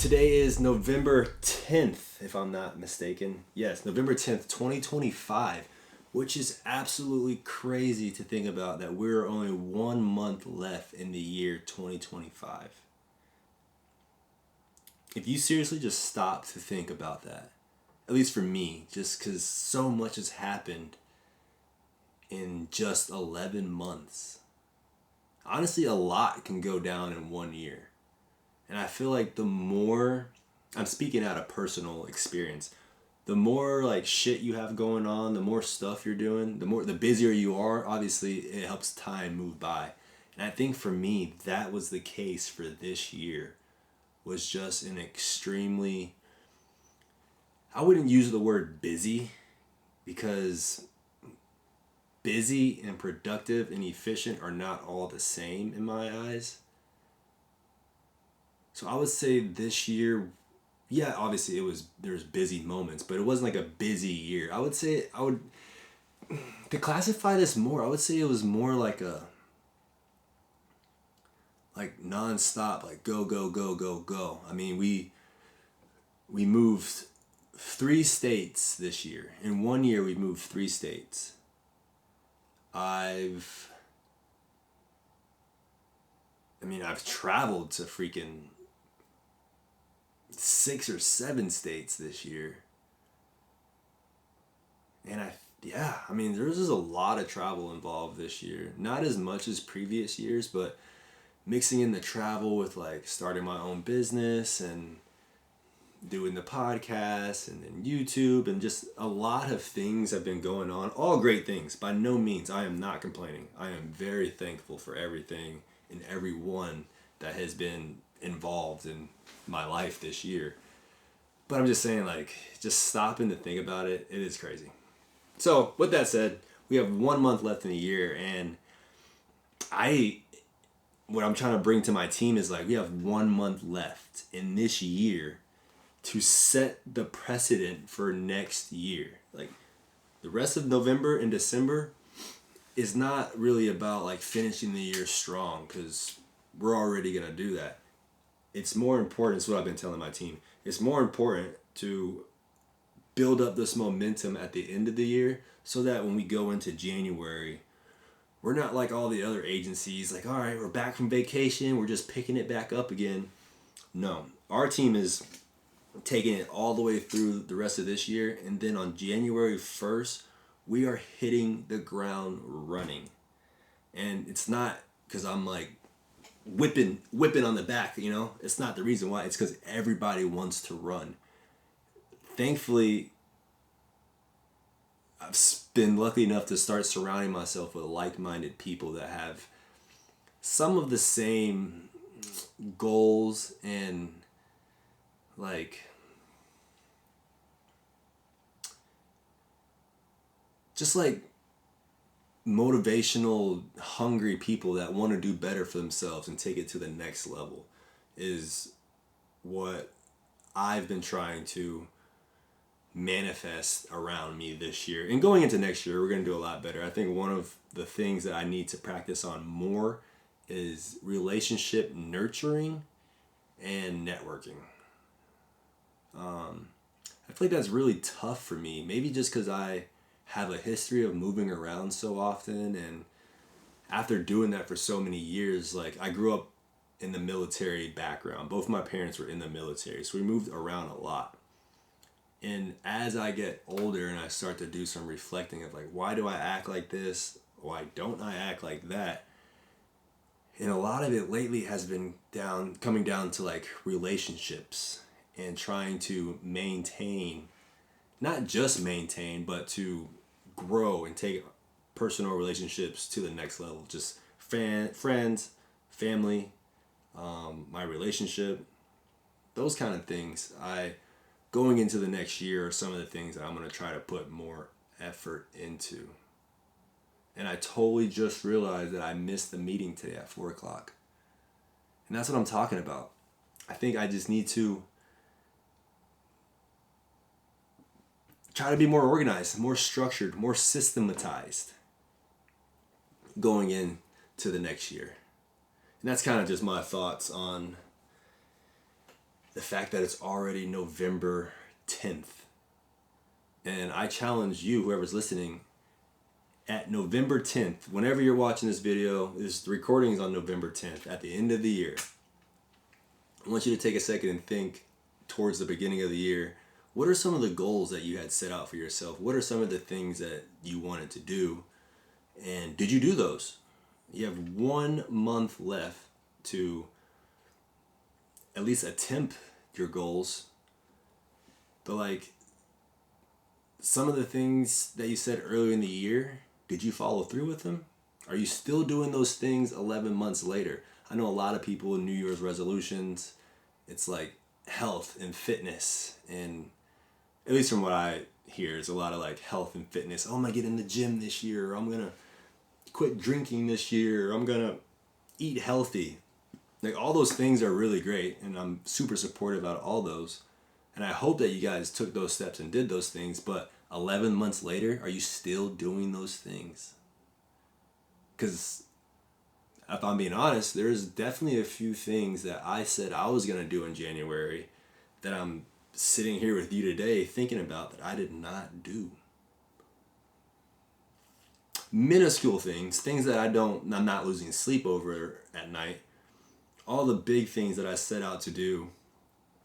Today is November 10th, if I'm not mistaken. Yes, November 10th, 2025, which is absolutely crazy to think about that we're only 1 month left in the year 2025. If you seriously just stop to think about that, at least for me, just because so much has happened in just 11 months. Honestly, a lot can go down in 1 year. And I feel like the more, I'm speaking out of personal experience, the more like shit you have going on, the more stuff you're doing, the busier you are, obviously it helps time move by. And I think for me, that was the case for this year, was just an extremely, I wouldn't use the word busy, because busy and productive and efficient are not all the same in my eyes. So I would say this year, yeah, obviously there's busy moments, but it wasn't like a busy year. I would say to classify this more, I would say it was more like like nonstop, like go go go go go. I mean, we moved 3 states this year. In 1 year, we moved 3 states. I've traveled to freaking 6 or 7 states this year. And there's just a lot of travel involved this year. Not as much as previous years, but mixing in the travel with like starting my own business and doing the podcast and then YouTube, and just a lot of things have been going on. All great things. By no means, I am not complaining. I am very thankful for everything and everyone that has been involved in my life this year. But I'm just saying, like, just stopping to think about it, it is crazy. So with that said, we have 1 month left in the year, and what I'm trying to bring to my team is like, we have 1 month left in this year to set the precedent for next year. Like, the rest of November and December is not really about like finishing the year strong, because we're already gonna do that. It's more important, it's what I've been telling my team, it's more important to build up this momentum at the end of the year, so that when we go into January, we're not like all the other agencies, like, all right, we're back from vacation, we're just picking it back up again. No, our team is taking it all the way through the rest of this year, and then on January 1st, we are hitting the ground running. And it's not because I'm like whipping on the back, it's not the reason why. It's because everybody wants to run. Thankfully, I've been lucky enough to start surrounding myself with like-minded people that have some of the same goals and like just like motivational, hungry people that want to do better for themselves and take it to the next level, is what I've been trying to manifest around me this year. And going into next year, we're going to do a lot better. I think one of the things that I need to practice on more is relationship nurturing and networking. I feel like that's really tough for me. Maybe just because I have a history of moving around so often, and after doing that for so many years, like, I grew up in the military background. Both my parents were in the military, so we moved around a lot. And as I get older and I start to do some reflecting of like, why do I act like this? Why don't I act like that? And a lot of it lately has been coming down to like relationships and trying to maintain, not just maintain, but to grow and take personal relationships to the next level. Just friends, family, my relationship, those kind of things. Going into the next year are some of the things that I'm going to try to put more effort into. And I totally just realized that I missed the meeting today at 4 o'clock. And that's what I'm talking about. I think I just need to try to be more organized, more structured, more systematized going into the next year. And that's kind of just my thoughts on the fact that it's already November 10th. And I challenge you, whoever's listening, at November 10th, whenever you're watching this video, the recording is on November 10th, at the end of the year. I want you to take a second and think towards the beginning of the year. What are some of the goals that you had set out for yourself? What are some of the things that you wanted to do? And did you do those? You have 1 month left to at least attempt your goals. But like, some of the things that you said earlier in the year, did you follow through with them? Are you still doing those things 11 months later? I know a lot of people in New Year's resolutions, it's like health and fitness, and at least from what I hear, it's a lot of like health and fitness. Oh, I'm gonna get in the gym this year, or I'm gonna quit drinking this year, or I'm gonna eat healthy. Like, all those things are really great, and I'm super supportive about all those. And I hope that you guys took those steps and did those things, but 11 months later, are you still doing those things? Because if I'm being honest, there's definitely a few things that I said I was going to do in January that I'm sitting here with you today thinking about that I did not do. Minuscule things that I'm not losing sleep over at night. All the big things that I set out to do,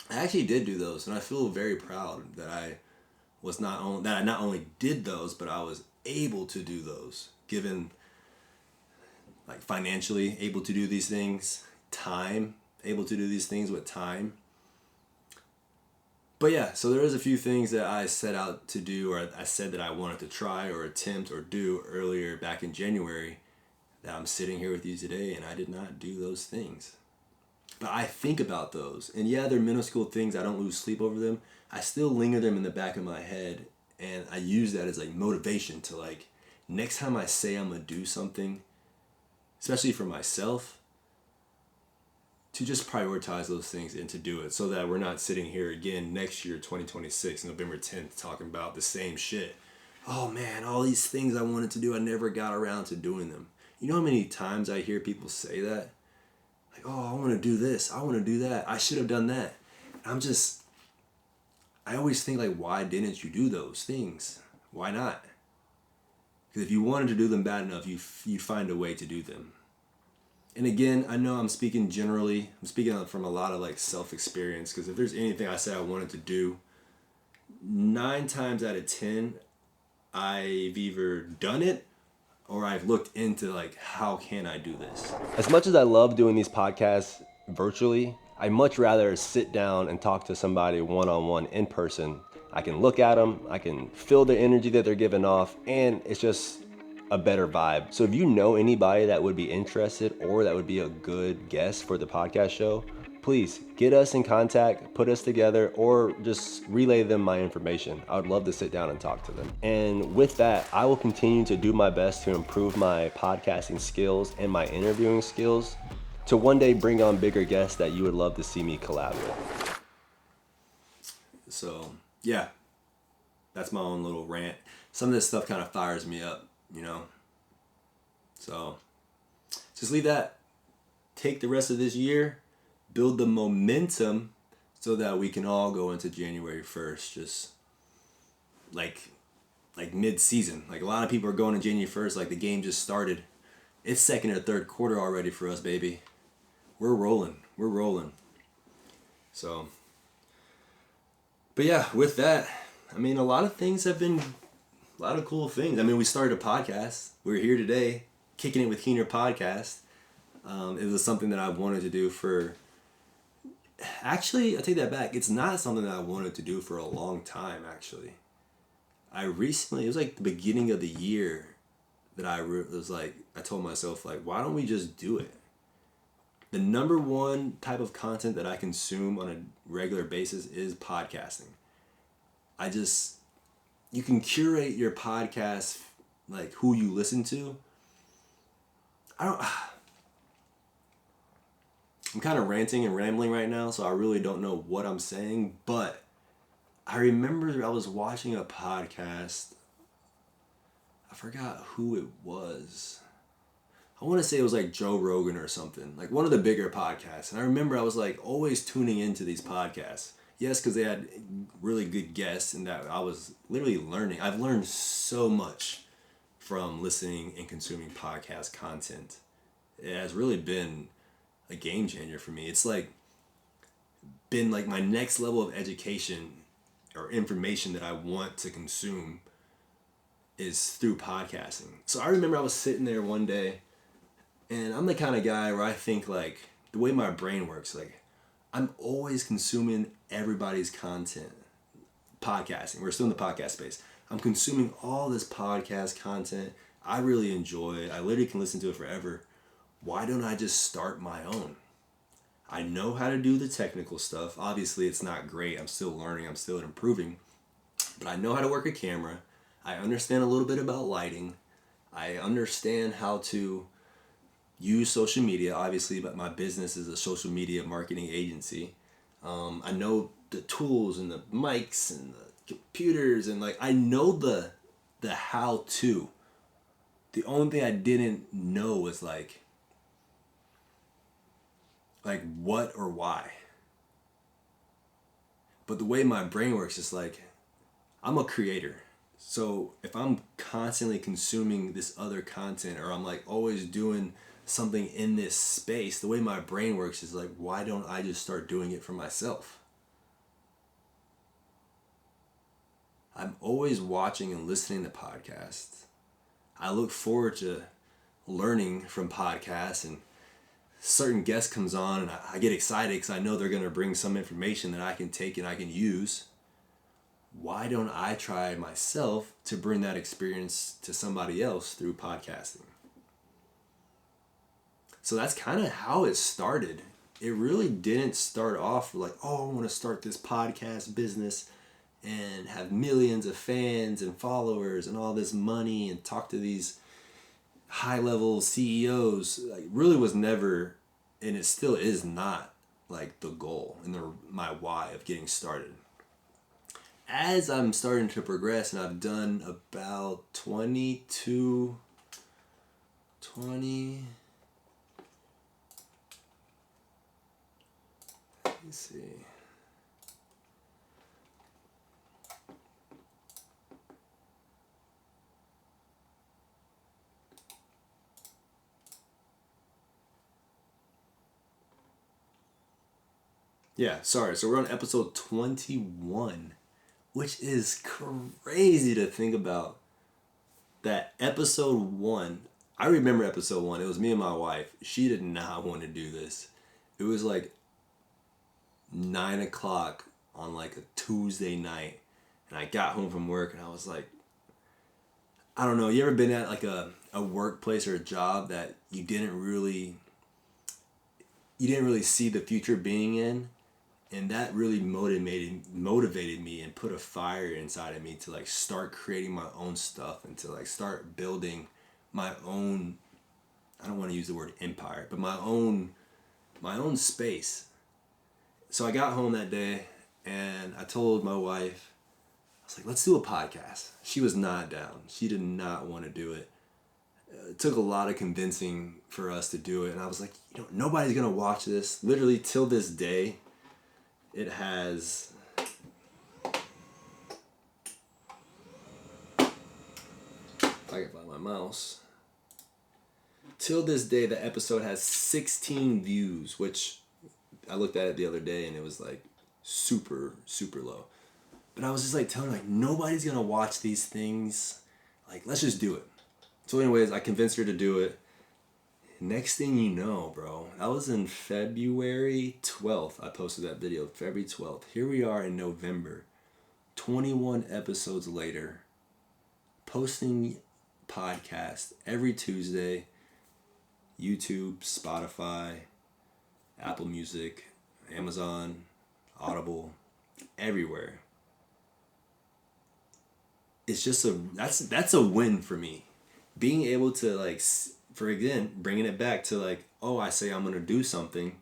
I actually did do those, and I feel very proud that I not only did those, but I was able to do those, given like financially able to do these things, able to do these things with time. But yeah, so there was a few things that I set out to do, or I said that I wanted to try or attempt or do earlier back in January, that I'm sitting here with you today, and I did not do those things. But I think about those, and yeah, they're minuscule things. I don't lose sleep over them. I still linger them in the back of my head, and I use that as like motivation to, like, next time I say I'm gonna do something, especially for myself, to just prioritize those things and to do it, so that we're not sitting here again next year, 2026, November 10th, talking about the same shit. Oh man, all these things I wanted to do, I never got around to doing them. You know how many times I hear people say that? Like, oh, I want to do this, I want to do that, I should have done that. I always think, like, why didn't you do those things? Why not? Because if you wanted to do them bad enough, you'd find a way to do them. And again, I know I'm speaking generally. I'm speaking from a lot of like self-experience, because if there's anything I said I wanted to do, 9 times out of 10, I've either done it or I've looked into like, how can I do this? As much as I love doing these podcasts virtually, I much rather sit down and talk to somebody one-on-one in person. I can look at them, I can feel the energy that they're giving off, and it's just a better vibe. So if you know anybody that would be interested or that would be a good guest for the podcast show, please get us in contact, put us together, or just relay them my information. I would love to sit down and talk to them. And with that, I will continue to do my best to improve my podcasting skills and my interviewing skills to one day bring on bigger guests that you would love to see me collab with. So yeah, that's my own little rant. Some of this stuff kind of fires me up, you know? So just leave that. Take the rest of this year, build the momentum so that we can all go into January 1st, just like mid-season. Like, a lot of people are going to January 1st like the game just started. It's second or third quarter already for us, baby. We're rolling. So, but yeah, with that, I mean, a lot of cool things. I mean, we started a podcast. We're here today, Kicking It with Keener podcast. It was something that I wanted to do for... Actually, I take that back. It's not something that I wanted to do for a long time, actually. It was like the beginning of the year that I told myself, like, why don't we just do it? The number one type of content that I consume on a regular basis is podcasting. You can curate your podcast, like, who you listen to. I'm kind of ranting and rambling right now, so I really don't know what I'm saying, but I remember I was watching a podcast. I forgot who it was. I I want to say it was like Joe Rogan or something, like one of the bigger podcasts. And I remember I was like always tuning into these podcasts. Yes, because they had really good guests, and that I was literally learning. I've learned so much from listening and consuming podcast content. It has really been a game changer for me. It's like been like my next level of education or information that I want to consume is through podcasting. So I remember I was sitting there one day, and I'm the kind of guy where I think like the way my brain works, like I'm always consuming everybody's content. Podcasting. We're still in the podcast space. I'm consuming all this podcast content. I really enjoy it. I literally can listen to it forever. Why don't I just start my own? I know how to do the technical stuff. Obviously, it's not great. I'm still learning. I'm still improving. But I know how to work a camera. I understand a little bit about lighting. I understand how to use social media, obviously, but my business is a social media marketing agency. I know the tools and the mics and the computers, and like I know the how to. The only thing I didn't know was like what or why. But the way my brain works is like I'm a creator. So if I'm constantly consuming this other content, or I'm like always doing something in this space, the way my brain works is like, why don't I just start doing it for myself? I'm always watching and listening to podcasts. I look forward to learning from podcasts, and certain guest comes on and I get excited because I know they're going to bring some information that I can take and I can use. Why don't I try myself to bring that experience to somebody else through podcasting? So that's kind of how it started. It really didn't start off like, oh, I want to start this podcast business and have millions of fans and followers and all this money and talk to these high level CEOs. Like, really was never, and it still is not like the goal and my why of getting started. As I'm starting to progress, and I've done about 20, let's see. Yeah, sorry. So we're on episode 21, which is crazy to think about. That episode 1, I remember episode 1. It was me and my wife. She did not want to do this. It was like 9 o'clock on like a Tuesday night, and I got home from work and I was like, I don't know, you ever been at like a workplace or a job that you didn't really see the future being in? And that really motivated me and put a fire inside of me to like start creating my own stuff and to like start building my own, I don't want to use the word empire, but my own space. So I got home that day and I told my wife, I was like, let's do a podcast. She was not down. She did not want to do it. It took a lot of convincing for us to do it. And I was like, nobody's going to watch this. Literally till this day, it has, if I can find my mouse, till this day the episode has 16 views, which I looked at it the other day and it was like super, super low. But I was just like telling her, like, nobody's gonna watch these things. Like, let's just do it. So anyways, I convinced her to do it. Next thing you know, bro, that was in February 12th. I posted that video, February 12th. Here we are in November, 21 episodes later, posting podcasts every Tuesday, YouTube, Spotify, Apple Music, Amazon, Audible, everywhere. It's just that's a win for me. Being able to like, for again, bringing it back to like, oh, I say I'm going to do something,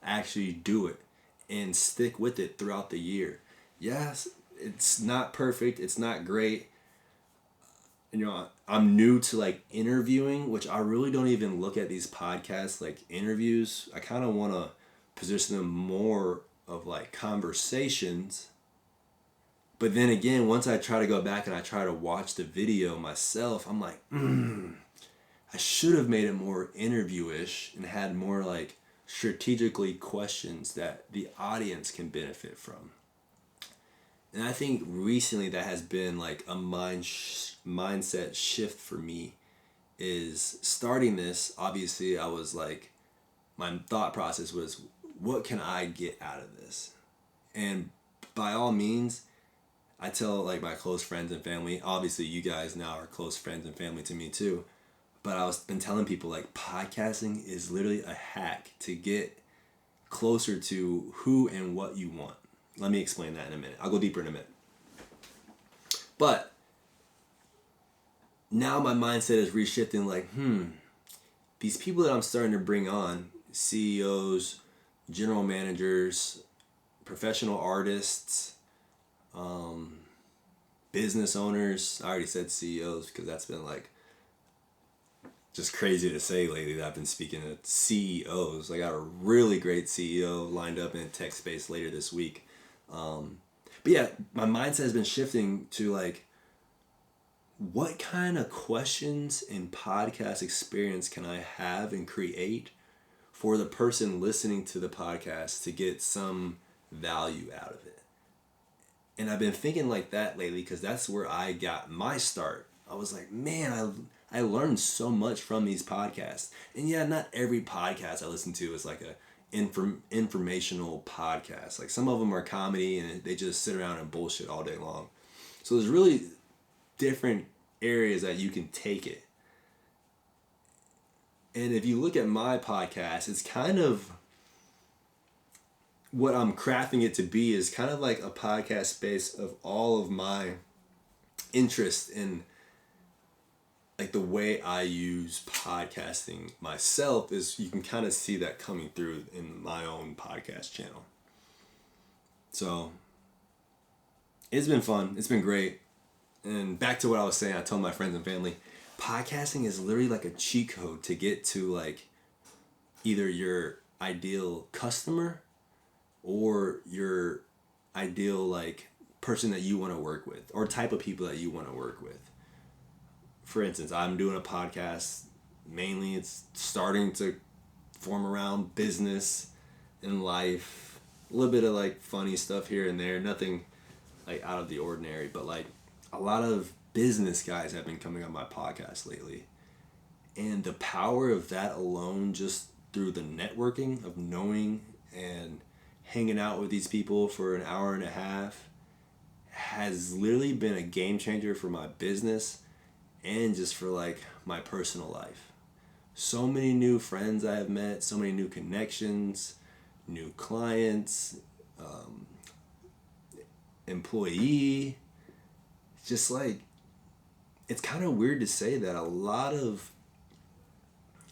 actually do it and stick with it throughout the year. Yes, it's not perfect. It's not great. you know, I'm new to like interviewing, which I really don't even look at these podcasts like interviews. I kind of want to position them more of like conversations. But then again, once I try to go back and I try to watch the video myself, I'm like, I should have made it more interview-ish and had more like strategically questions that the audience can benefit from. And I think recently that has been like a mindset shift for me, is starting this. Obviously, I was like, my thought process was, what can I get out of this? And by all means, I tell like my close friends and family, obviously you guys now are close friends and family to me too, but I was been telling people like podcasting is literally a hack to get closer to who and what you want. Let me explain that in a minute. I'll go deeper in a minute. But now my mindset is reshifting like, these people that I'm starting to bring on, CEOs, general managers, professional artists, business owners. I already said CEOs because that's been like just crazy to say lately that I've been speaking to CEOs. I got a really great CEO lined up in tech space later this week. But yeah, my mindset has been shifting to like, what kind of questions and podcast experience can I have and create for the person listening to the podcast to get some value out of it? And I've been thinking like that lately because that's where I got my start. I was like, man, I learned so much from these podcasts. And yeah, not every podcast I listen to is like a informational podcast. Like some of them are comedy and they just sit around and bullshit all day long. So there's really different areas that you can take it. And if you look at my podcast, it's kind of what I'm crafting it to be is kind of like a podcast space of all of my interest in like the way I use podcasting myself. Is you can kind of see that coming through in my own podcast channel. So it's been fun. It's been great. And back to what I was saying, I told my friends and family, podcasting is literally like a cheat code to get to like either your ideal customer or your ideal like person that you want to work with or type of people that you want to work with. For instance, I'm doing a podcast, mainly it's starting to form around business and life, a little bit of like funny stuff here and there, nothing like out of the ordinary, but like a lot of business guys have been coming on my podcast lately. And the power of that alone, just through the networking of knowing and hanging out with these people for an hour and a half, has literally been a game changer for my business and just for like my personal life. So many new friends I have met, so many new connections, new clients, employee. Just like, it's kind of weird to say that a lot of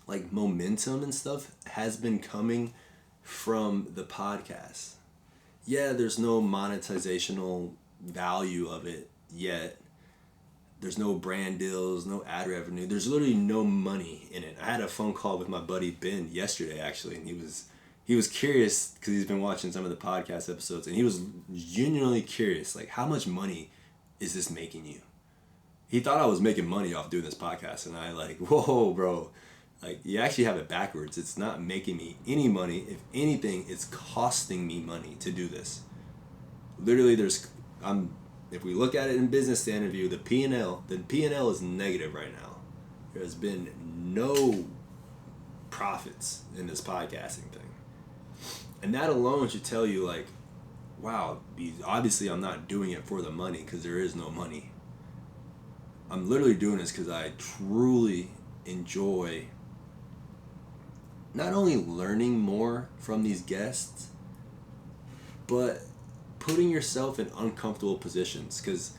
like momentum and stuff has been coming from the podcast. Yeah, there's no monetizational value of it yet. There's no brand deals, no ad revenue. There's literally no money in it. I had a phone call with my buddy Ben yesterday actually, and he was curious because he's been watching some of the podcast episodes, and he was genuinely curious, like, how much money is this making you? He thought I was making money off doing this podcast, and I like, whoa, bro. Like, you actually have it backwards. It's not making me any money. If anything, it's costing me money to do this. Literally, if we look at it in business standard view, the P&L is negative right now. There's been no profits in this podcasting thing. And that alone should tell you, like, wow, obviously I'm not doing it for the money because there is no money. I'm literally doing this because I truly enjoy not only learning more from these guests, but putting yourself in uncomfortable positions, because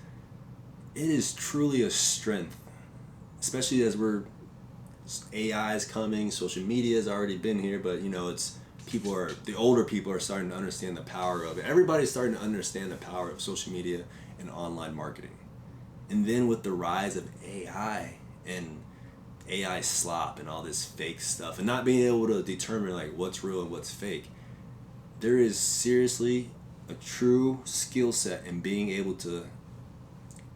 it is truly a strength, especially as AI is coming, social media has already been here, but you know, the older people are starting to understand the power of it. Everybody's starting to understand the power of social media and online marketing. And then with the rise of AI and AI slop and all this fake stuff and not being able to determine like what's real and what's fake, there is seriously a true skill set in being able to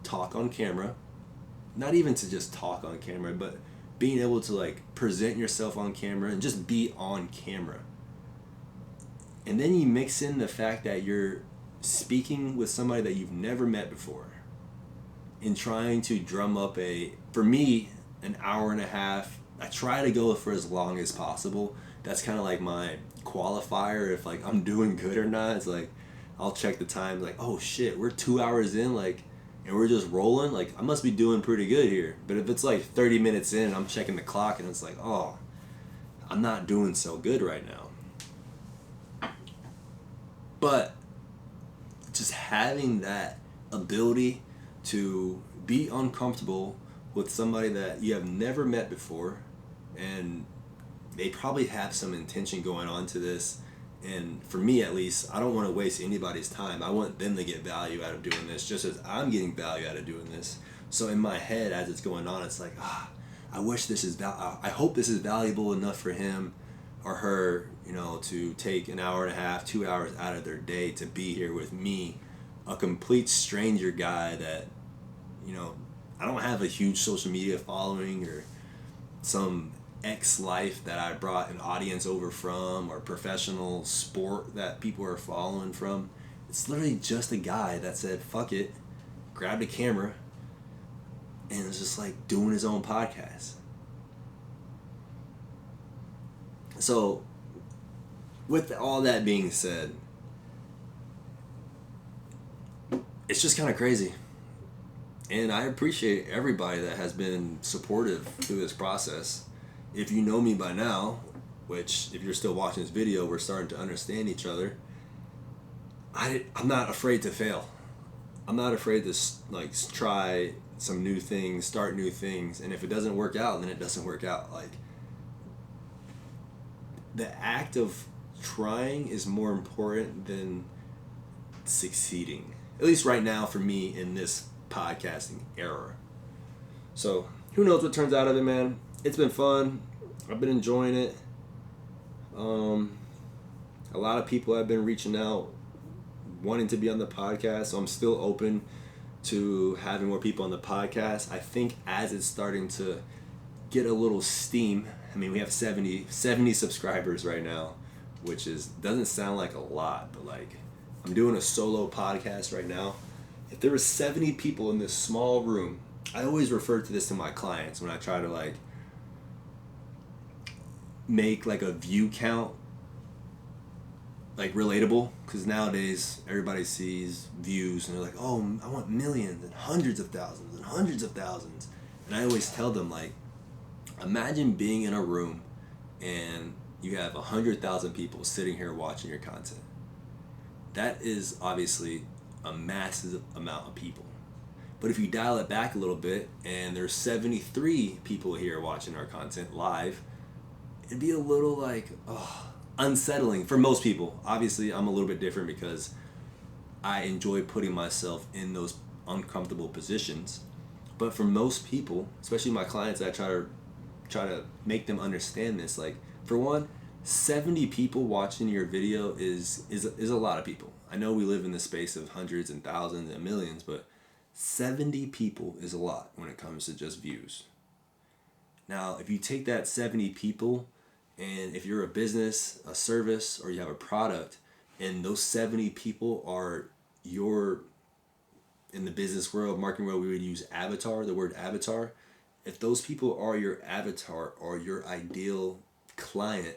talk on camera, not even to just talk on camera, but being able to like present yourself on camera and just be on camera. And then you mix in the fact that you're speaking with somebody that you've never met before and trying to drum up for me, an hour and a half. I try to go for as long as possible. That's kind of like my qualifier if like I'm doing good or not. It's like I'll check the time, like, oh shit, we're 2 hours in, like, and we're just rolling, like I must be doing pretty good here. But if it's like 30 minutes in and I'm checking the clock and it's like, oh, I'm not doing so good right now. But just having that ability to be uncomfortable with somebody that you have never met before, and they probably have some intention going on to this, and for me at least, I don't want to waste anybody's time. I want them to get value out of doing this just as I'm getting value out of doing this. So in my head as it's going on, it's like, I wish this is I hope this is valuable enough for him or her, to take an hour and a half, 2 hours out of their day to be here with me, a complete stranger guy that, I don't have a huge social media following or some life that I brought an audience over from or professional sport that people are following from. It's literally just a guy that said, fuck it, grabbed a camera, and was just like doing his own podcast. So, with all that being said, it's just kind of crazy. And I appreciate everybody that has been supportive through this process. If you know me by now, which if you're still watching this video, we're starting to understand each other. I'm not afraid to fail. I'm not afraid to like try some new things, start new things, and if it doesn't work out, then it doesn't work out. Like, the act of trying is more important than succeeding. At least right now for me in this podcasting era. So who knows what turns out of it, man. It's been fun. I've been enjoying it. A lot of people have been reaching out wanting to be on the podcast, so I'm still open to having more people on the podcast. I think as it's starting to get a little steam, I mean, we have 70 subscribers right now, which doesn't sound like a lot, but like, I'm doing a solo podcast right now. If there were 70 people in this small room, I always refer to this to my clients when I try to like make like a view count like relatable, because nowadays everybody sees views and they're like, oh, I want millions and hundreds of thousands and hundreds of thousands. And I always tell them, like, imagine being in a room and you have 100,000 people sitting here watching your content. That is obviously a massive amount of people. But if you dial it back a little bit and there's 73 people here watching our content live, it'd be a little like, unsettling for most people. Obviously, I'm a little bit different because I enjoy putting myself in those uncomfortable positions. But for most people, especially my clients, I try to make them understand this. Like, for one, 70 people watching your video is a lot of people. I know we live in the space of hundreds and thousands and millions, but 70 people is a lot when it comes to just views. Now, if you take that 70 people, and if you're a business, a service, or you have a product, and those 70 people are in the business world, marketing world, we would use avatar, the word avatar. If those people are your avatar or your ideal client,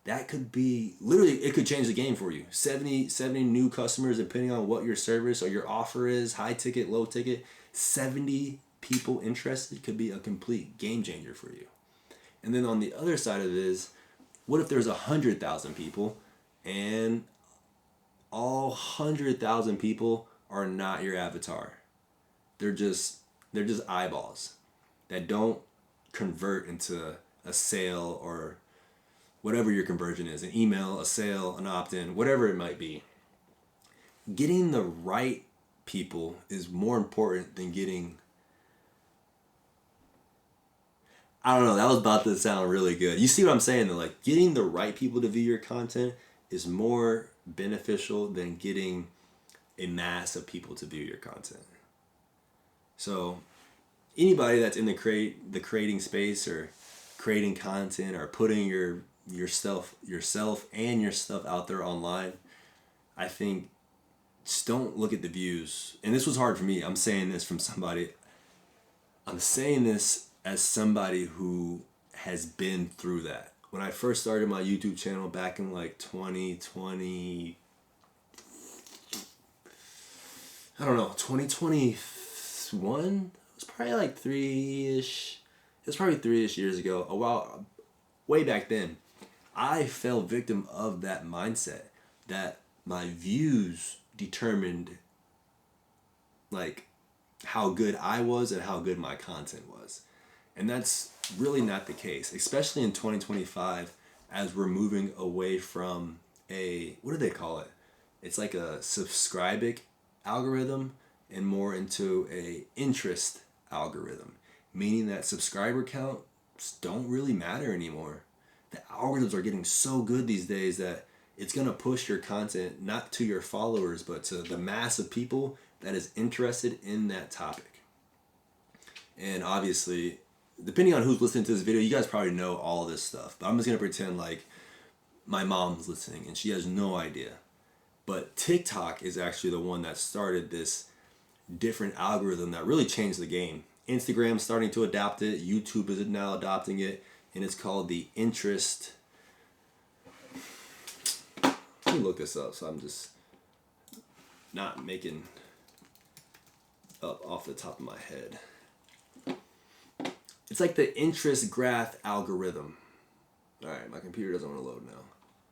that could be, literally, it could change the game for you. 70 new customers, depending on what your service or your offer is, high ticket, low ticket, 70 people interested could be a complete game changer for you. And then on the other side of it is, what if there's 100,000 people and all 100,000 people are not your avatar? They're just eyeballs that don't convert into a sale or whatever your conversion is, an email, a sale, an opt-in, whatever it might be. Getting the right people is more important than getting I don't know. That was about to sound really good. You see what I'm saying though? Like getting the right people to view your content is more beneficial than getting a mass of people to view your content. So anybody that's in the creating space or creating content or putting yourself and your stuff out there online, I think just don't look at the views. And this was hard for me. I'm saying this as somebody who has been through that. When I first started my YouTube channel back in like 2020, I don't know, 2021? It was probably like three-ish. It was probably 3-ish years ago. A while, way back then. I fell victim of that mindset that my views determined like how good I was and how good my content was. And that's really not the case, especially in 2025 as we're moving away from what do they call it? It's like a subscribic algorithm and more into a interest algorithm, meaning that subscriber counts don't really matter anymore. The algorithms are getting so good these days that it's going to push your content not to your followers but to the mass of people that is interested in that topic. And obviously, depending on who's listening to this video, you guys probably know all this stuff. But I'm just going to pretend like my mom's listening and she has no idea. But TikTok is actually the one that started this different algorithm that really changed the game. Instagram's starting to adopt it. YouTube is now adopting it. And it's called the interest. Let me look this up so I'm just not making up off the top of my head. It's like the interest graph algorithm. All right, my computer doesn't want to load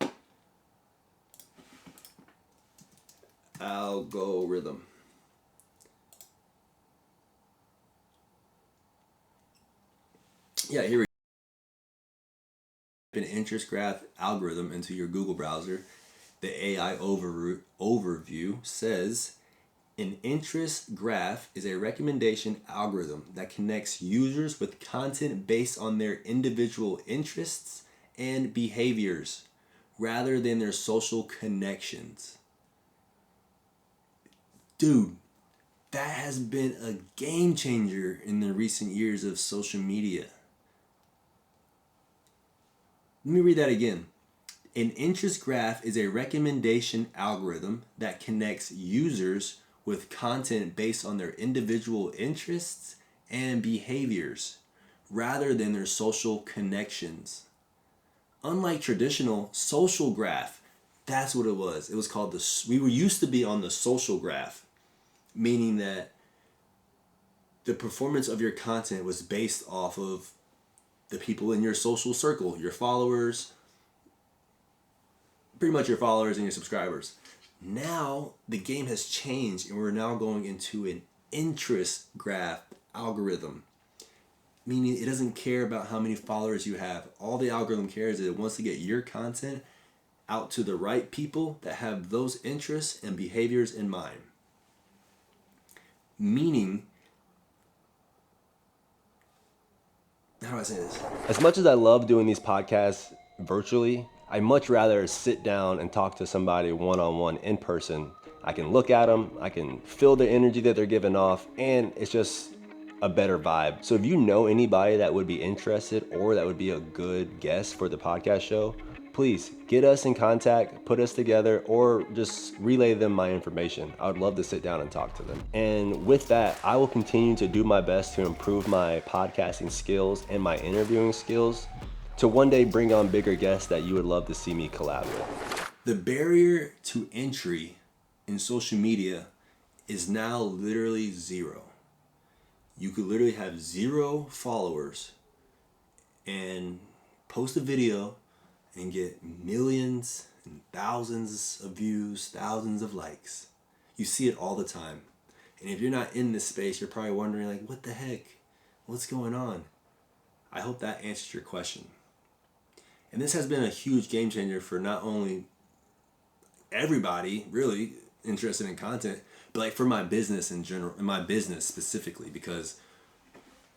now. Algorithm. Yeah, here we go. An interest graph algorithm into your Google browser. The AI overview says an interest graph is a recommendation algorithm that connects users with content based on their individual interests and behaviors rather than their social connections. Dude, that has been a game changer in the recent years of social media. Let me read that again. An interest graph is a recommendation algorithm that connects users with content based on their individual interests and behaviors rather than their social connections. Unlike traditional social graph, that's what it was. It was called we were used to be on the social graph, meaning that the performance of your content was based off of the people in your social circle, your followers, pretty much your followers and your subscribers. Now the game has changed and we're now going into an interest graph algorithm, meaning it doesn't care about how many followers you have. All the algorithm cares is it wants to get your content out to the right people that have those interests and behaviors in mind. Meaning, how do I say this? As much as I love doing these podcasts virtually, I much rather sit down and talk to somebody one-on-one in person. I can look at them, I can feel the energy that they're giving off, and it's just a better vibe. So if you know anybody that would be interested or that would be a good guest for the podcast show, please get us in contact, put us together, or just relay them my information. I would love to sit down and talk to them. And with that, I will continue to do my best to improve my podcasting skills and my interviewing skills to one day bring on bigger guests that you would love to see me collab with. The barrier to entry in social media is now literally zero. You could literally have 0 followers and post a video and get millions and thousands of views, thousands of likes. You see it all the time. And if you're not in this space, you're probably wondering like, what the heck? What's going on? I hope that answers your question. And this has been a huge game changer for not only everybody really interested in content, but like for my business in general, and my business specifically, because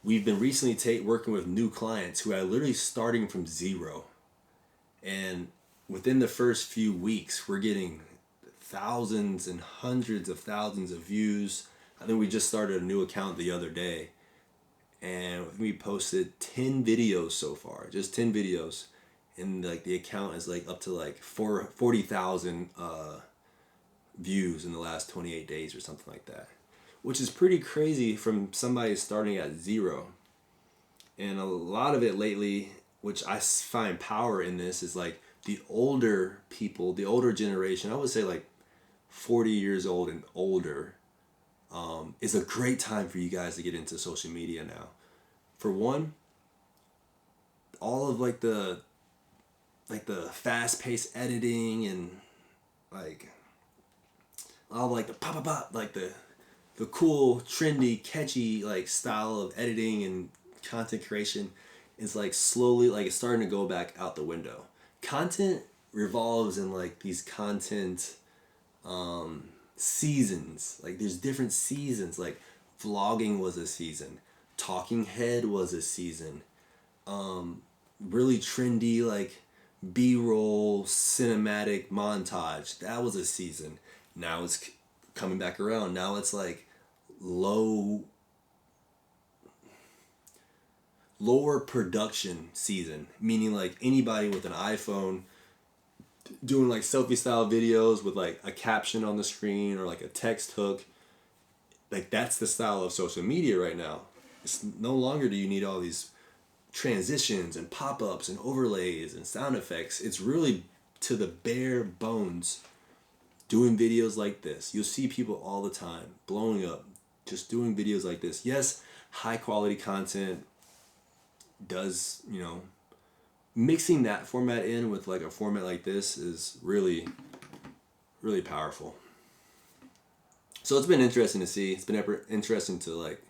we've been recently working with new clients who are literally starting from zero. And within the first few weeks, we're getting thousands and hundreds of thousands of views. I think we just started a new account the other day, and we posted 10 videos so far, just 10 videos. And like the account is like up to like 40,000 views in the last 28 days or something like that, which is pretty crazy from somebody starting at zero. And a lot of it lately, which I find power in this, is like the older people, the older generation, I would say like 40 years old and older, is a great time for you guys to get into social media now. For one, all of like the fast paced editing and like all like the pop pop pop, like the cool, trendy, catchy like style of editing and content creation is like slowly like it's starting to go back out the window. Content revolves in like these content seasons. Like there's different seasons. Like vlogging was a season, talking head was a season, really trendy like B-roll cinematic montage, that was a season. Now it's coming back around. Now it's like low lower production season, meaning like anybody with an iPhone doing like selfie style videos with like a caption on the screen or like a text hook. Like that's the style of social media right now. It's no longer do you need all these transitions and pop-ups and overlays and sound effects. It's really to the bare bones doing videos like this. You'll see people all the time blowing up just doing videos like this. Yes, high quality content does, mixing that format in with like a format like this is really, really powerful. So it's been interesting to see. It's been interesting to like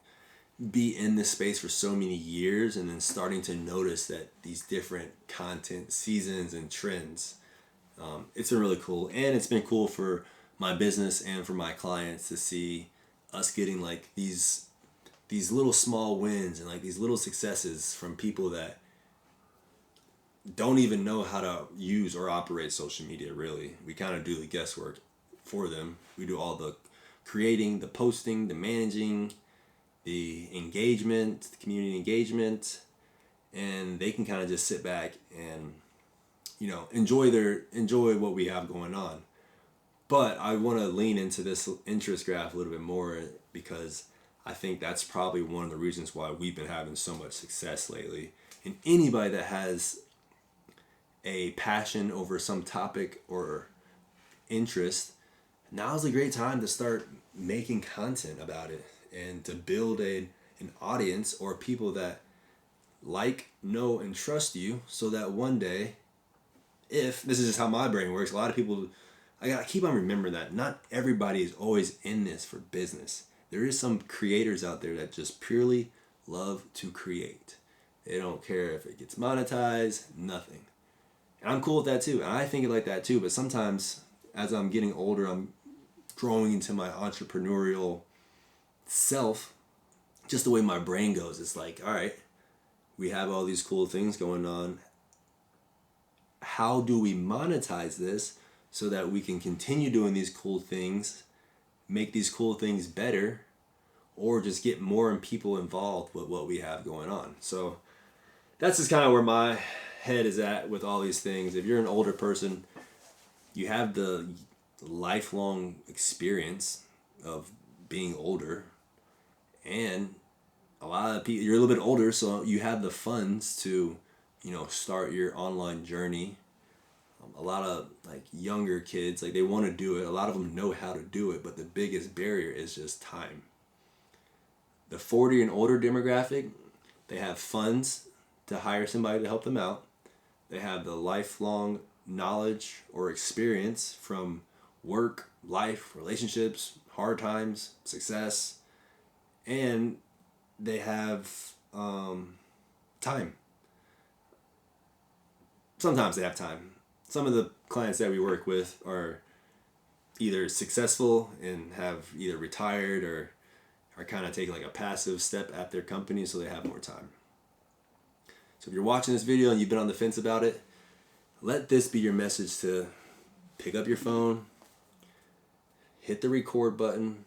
be in this space for so many years and then starting to notice that these different content seasons and trends. It's been really cool, and it's been cool for my business and for my clients to see us getting like these little small wins and like these little successes from people that don't even know how to use or operate social media. Really, we kind of do the guesswork for them. We do all the creating, the posting, the managing, the engagement, the community engagement, and they can kind of just sit back and enjoy what we have going on. But I want to lean into this interest graph a little bit more because I think that's probably one of the reasons why we've been having so much success lately. And anybody that has a passion over some topic or interest, now's a great time to start making content about it and to build an audience or people that like, know, and trust you, so that one day, if this is just how my brain works, a lot of people, I gotta keep on remembering that not everybody is always in this for business. There is some creators out there that just purely love to create. They don't care if it gets monetized, nothing. And I'm cool with that too. And I think it like that too. But sometimes as I'm getting older, I'm growing into my entrepreneurial self. Just the way my brain goes. It's like, all right, we have all these cool things going on. How do we monetize this so that we can continue doing these cool things, make these cool things better, or just get more people involved with what we have going on? So that's just kind of where my head is at with all these things. If you're an older person, you have the lifelong experience of being older, and a lot of people, you're a little bit older, so you have the funds to start your online journey. A lot of like younger kids, like they want to do it, a lot of them know how to do it, but the biggest barrier is just time. The 40 and older demographic, they have funds to hire somebody to help them out. They have the lifelong knowledge or experience from work, life, relationships, hard times, success, and they have time. Sometimes they have time. Some of the clients that we work with are either successful and have either retired or are kind of taking like a passive step at their company so they have more time. So if you're watching this video and you've been on the fence about it, let this be your message to pick up your phone, hit the record button,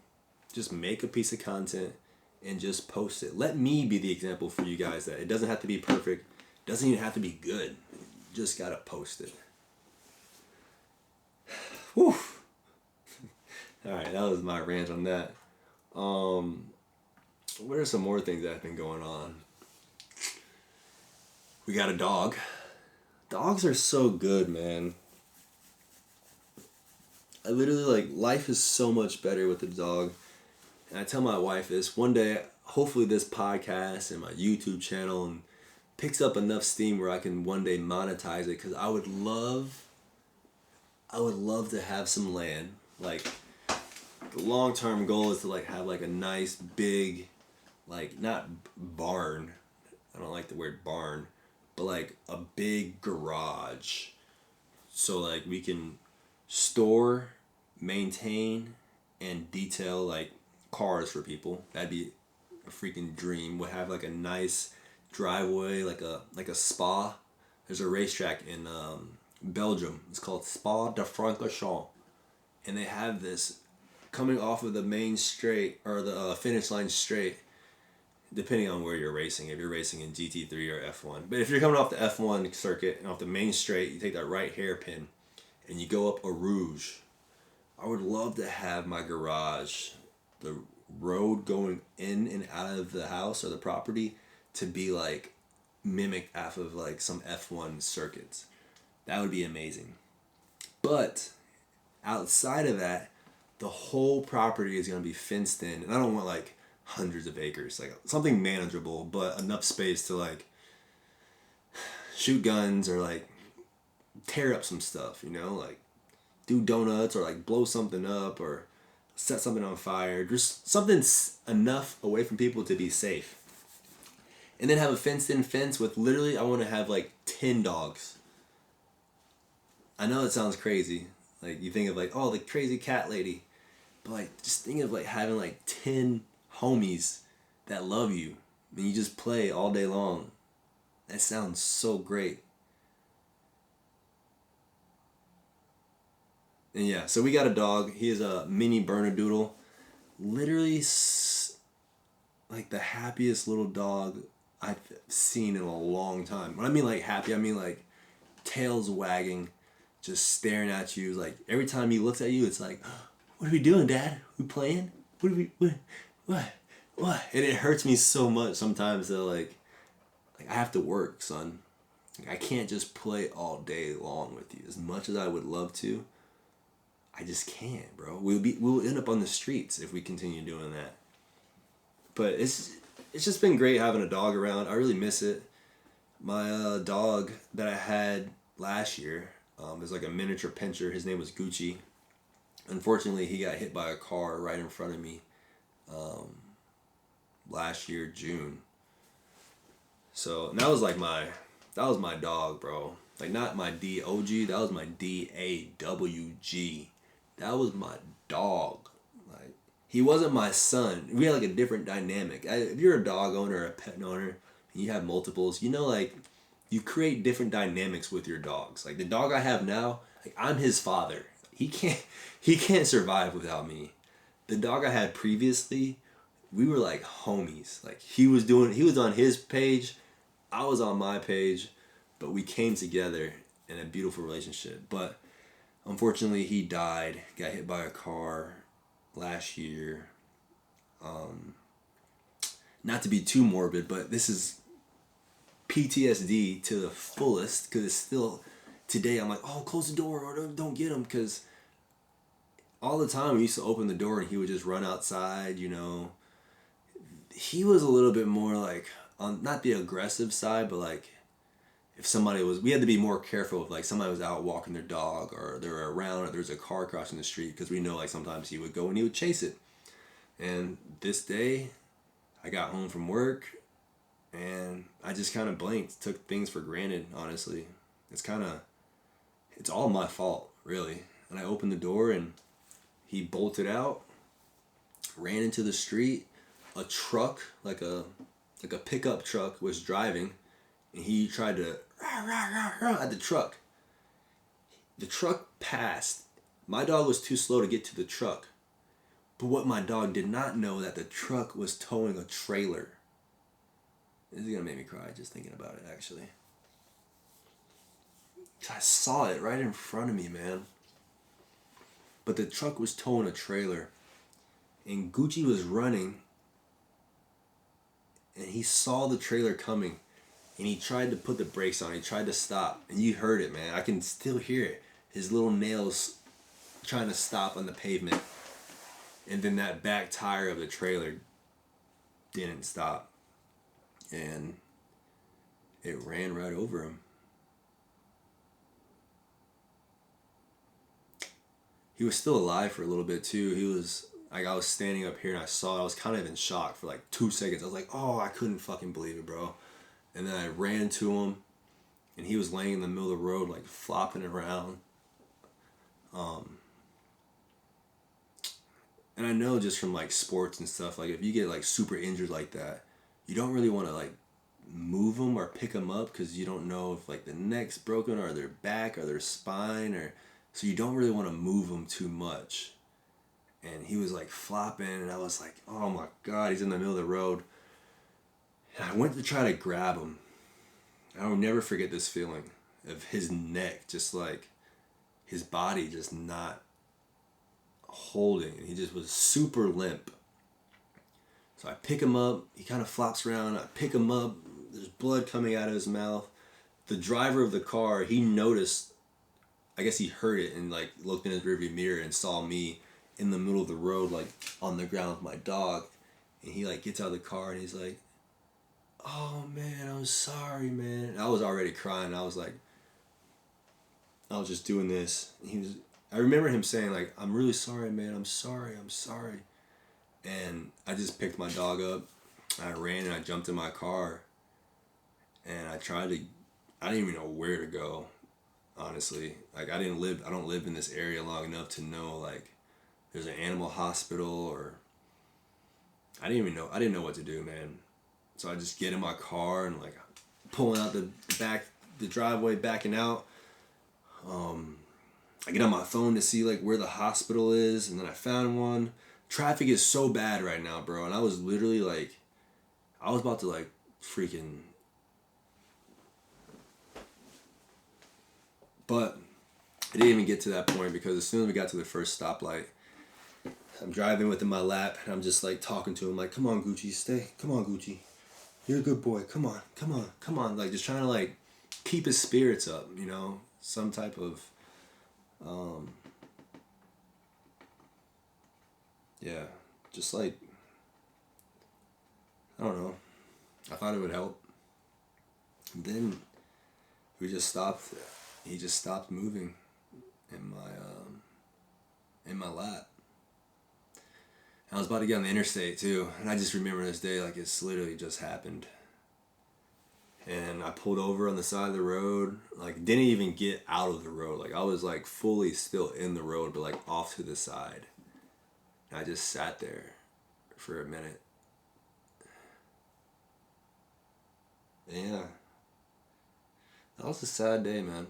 just make a piece of content and just post it. Let me be the example for you guys that it doesn't have to be perfect, it doesn't even have to be good. You just gotta post it. Whew. Alright, that was my rant on that. What are some more things that have been going on? We got a dog. Dogs are so good, man. I literally, like, life is so much better with a dog. And I tell my wife this, one day, hopefully this podcast and my YouTube channel and picks up enough steam where I can one day monetize it, because I would love to have some land. Like, the long-term goal is to like have like a nice big, like, not barn, I don't like the word barn, but like a big garage, so like we can store, maintain, and detail like cars for people. That'd be a freaking dream. We'll have like a nice driveway, like a spa. There's a racetrack in Belgium. It's called Spa de Francorchamps, and they have this coming off of the main straight or the finish line straight, depending on where you're racing. If you're racing in GT3 or F1, but if you're coming off the F1 circuit and off the main straight, you take that right hairpin and you go up a Rouge. I would love to have my garage, the road going in and out of the house or the property, to be like mimicked off of like some F1 circuits. That would be amazing. But outside of that, the whole property is going to be fenced in. And I don't want like hundreds of acres, like something manageable, but enough space to like shoot guns or like tear up some stuff, you know, like do donuts or like blow something up or set something on fire. Just something enough away from people to be safe. And then have a fenced-in fence with literally, I want to have like 10 dogs. I know it sounds crazy. Like you think of like, oh, the crazy cat lady. But like, just think of like having like 10 homies that love you and you just play all day long. That sounds so great. And yeah, so we got a dog. He is a mini Bernedoodle. Literally like the happiest little dog I've seen in a long time. When I mean like happy, I mean like tails wagging, just staring at you. Like every time he looks at you, it's like, what are we doing, Dad? We playing? What? And it hurts me so much sometimes that like I have to work, son. Like, I can't just play all day long with you. As much as I would love to, I just can't, bro. We'll end up on the streets if we continue doing that. But it's just been great having a dog around. I really miss it. My dog that I had last year is like a miniature pinscher. His name was Gucci. Unfortunately, he got hit by a car right in front of me last year, June. So that was my dog, bro. Like not my D-O-G, that was my D-A-W-G. That was my dog. Like he wasn't my son. We had like a different dynamic. If you're a dog owner or a pet owner and you have multiples, you know, like you create different dynamics with your dogs. Like the dog I have now, like I'm his father. He can't survive without me. The dog I had previously, we were like homies. Like he was on his page, I was on my page, but we came together in a beautiful relationship. But unfortunately, he died, got hit by a car last year. Not to be too morbid, but this is PTSD to the fullest, because it's still, today I'm like, oh, close the door or don't get him, because all the time we used to open the door and he would just run outside, you know. He was a little bit more like, on not the aggressive side, but like if somebody was, we had to be more careful if like somebody was out walking their dog or they were around or there's a car crossing the street, because we know like sometimes he would go and he would chase it. And this day I got home from work and I just kind of blinked, took things for granted, honestly. It's all my fault, really. And I opened the door and he bolted out, ran into the street. a truck, like a pickup truck, was driving, and he tried to rah, rah, rah, rah, at the truck. The truck passed. My dog was too slow to get to the truck. But what my dog did not know, that the truck was towing a trailer. This is gonna make me cry just thinking about it, actually. I saw it right in front of me, man. But the truck was towing a trailer, and Gucci was running, and he saw the trailer coming, and he tried to put the brakes on. He tried to stop, and you heard it, man. I can still hear it. His little nails trying to stop on the pavement, and then that back tire of the trailer didn't stop, and it ran right over him. He was still alive for a little bit too. He was like, I was standing up here and I saw it. I was kind of in shock for like 2 seconds. I was like, oh, I couldn't fucking believe it, bro. And then I ran to him, and he was laying in the middle of the road, like flopping around. And I know just from like sports and stuff, like if you get like super injured like that, you don't really want to like move them or pick them up, because you don't know if like the neck's broken or their back or their spine, or so you don't really want to move them too much. And he was like flopping, and I was like, oh my God, he's in the middle of the road. And I went to try to grab him. I'll never forget this feeling of his neck, just like his body just not holding. And he just was super limp. So I pick him up. He kind of flops around. I pick him up. There's blood coming out of his mouth. The driver of the car, he noticed, I guess he heard it, and like looked in his rearview mirror and saw me in the middle of the road, like on the ground with my dog. And he like gets out of the car and he's like, oh man, I'm sorry, man. And I was already crying. I was just doing this. I remember him saying like, I'm really sorry, man. I'm sorry. And I just picked my dog up. I ran and I jumped in my car. And I didn't even know where to go, honestly. Like I don't live in this area long enough to know like there's an animal hospital, or I didn't know what to do, man. So I just get in my car and like pulling out the driveway, backing out. I get on my phone to see like where the hospital is, and then I found one. Traffic is so bad right now, bro, and I was literally like, I was about to like freaking, but I didn't even get to that point, because as soon as we got to the first stoplight, I'm driving with him in my lap, and I'm just like talking to him like, come on, Gucci, stay, come on, Gucci, you're a good boy, come on, like just trying to like keep his spirits up, you know, some type of, yeah, just like, I don't know, I thought it would help. And then he just stopped moving in my lap. I was about to get on the interstate too, and I just remember this day like it's literally just happened. And I pulled over on the side of the road, like didn't even get out of the road. Like I was like fully still in the road, but like off to the side. And I just sat there for a minute. Yeah. That was a sad day, man.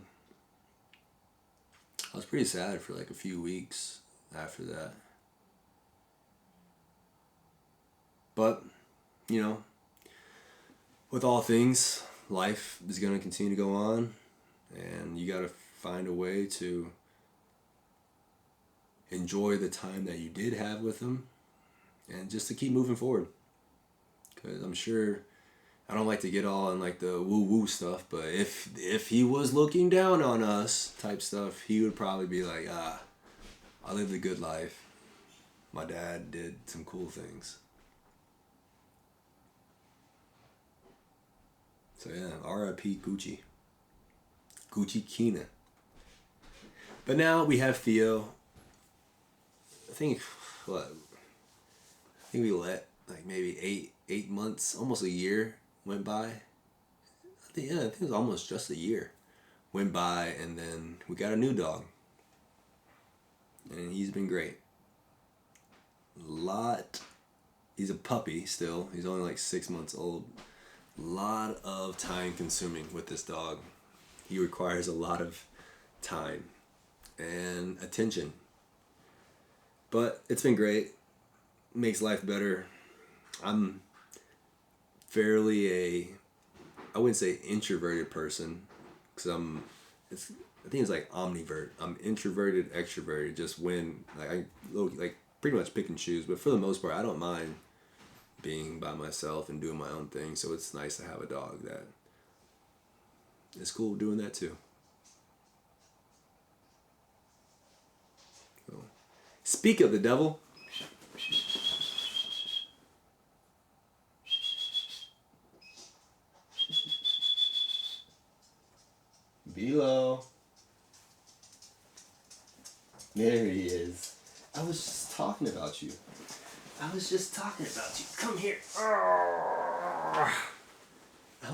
I was pretty sad for like a few weeks after that. But, you know, with all things, life is going to continue to go on, and you got to find a way to enjoy the time that you did have with them, and just to keep moving forward. Because I'm sure, I don't like to get all in like the woo-woo stuff, but if he was looking down on us type stuff, he would probably be like, I lived a good life. My dad did some cool things. So yeah, R.I.P. Gucci. Gucci Keenan. But now we have Theo. I think we let like maybe eight months, almost a year went by. I think it was almost just a year went by, and then we got a new dog. And he's been great. A lot He's a puppy still. He's only like 6 months old. A lot of time consuming with this dog. He requires a lot of time and attention. But it's been great. Makes life better. I'm fairly I wouldn't say introverted person, because I think it's like omnivert. I'm introverted, extroverted. Just when I pretty much pick and choose, but for the most part, I don't mind being by myself and doing my own thing. So it's nice to have a dog that is cool doing that too. So, speak of the devil. Below. There he is. I was just talking about you. Come here. I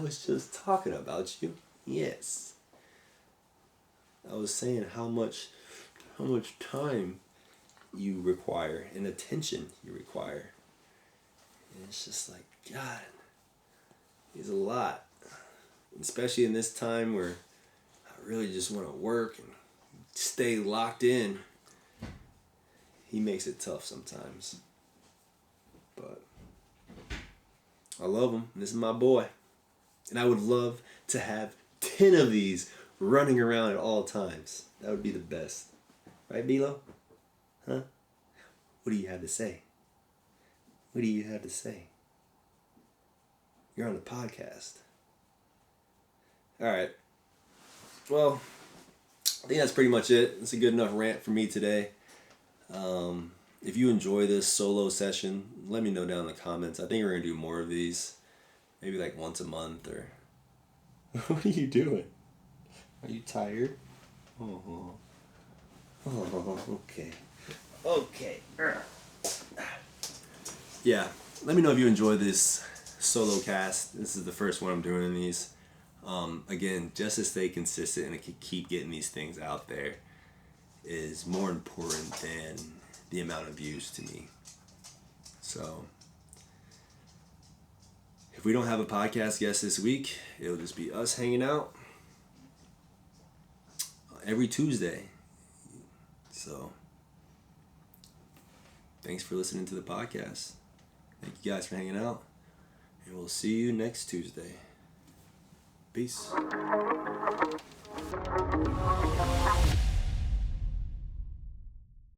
was just talking about you. Yes. I was saying how much time you require and attention you require. And it's just like, God, it's a lot. Especially in this time where I really just want to work and stay locked in. He makes it tough sometimes. But I love him. This is my boy. And I would love to have 10 of these running around at all times. That would be the best. Right, Bilo? Huh? What do you have to say? What do you have to say? You're on the podcast. Alright. Well, I think that's pretty much it. It's a good enough rant for me today. If you enjoy this solo session, let me know down in the comments. I think we're going to do more of these. Maybe like once a month or... What are you doing? Are you tired? Oh, okay. Okay. Yeah, let me know if you enjoy this solo cast. This is the first one I'm doing in these. Again, just to stay consistent and keep getting these things out there is more important than the amount of views to me. So, if we don't have a podcast guest this week, it'll just be us hanging out every Tuesday. So, thanks for listening to the podcast. Thank you guys for hanging out. And we'll see you next Tuesday. Peace.